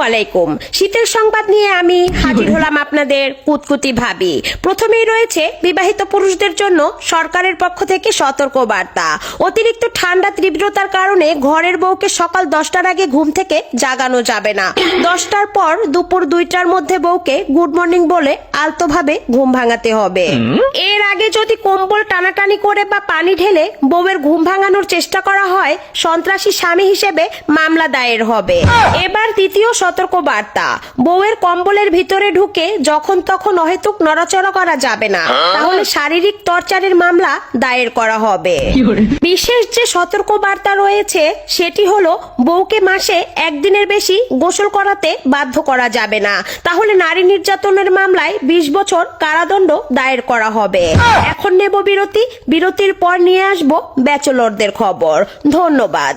আলাইকুম। শীতের সংবাদ নিয়ে আমি হাজির হলাম আপনাদের কুতকুতি ভাবি। প্রথমেই রয়েছে বিবাহিত পুরুষদের জন্য সরকারের পক্ষ থেকে সতর্ক বার্তা। অতিরিক্ত ঠান্ডা তীব্রতার কারণে ঘরের বউকে সকাল 10টার আগে ঘুম থেকে জাগানো যাবে না। 10টার পর দুপুর 2টার মধ্যে বউকে গুড মর্নিং বলে আলতোভাবে ঘুম ভাঙাতে হবে। এর আগে যদি কম্বল টানাটানি করে বা পানি ঢেলে বউয়ের ঘুম ভাঙানোর চেষ্টা করা হয়, সন্ত্রাসী স্বামী হিসেবে মামলা দায়ের হবে। এবার দ্বিতীয় সতর্ক বার্তা, বউয়ের কম্বলের ভিতরে ঢুকে যখন তখন অহেতুক নড়াচড়া করা যাবে না, তাহলে শারীরিক টর্চারের মামলা দায়ের করা হবে। বিশেষ যে সতর্ক বার্তা রয়েছে সেটি হলো, বউকে মাসে একদিনের বেশি গোসল করাতে বাধ্য করা যাবে না, তাহলে নারী নির্যাতনের মামলায় 20 বছর কারাদণ্ড দায়ের করা হবে। এখন নেব বিরতি, বিরতির পর নিয়ে আসবো ব্যাচেলরদের খবর। ধন্যবাদ।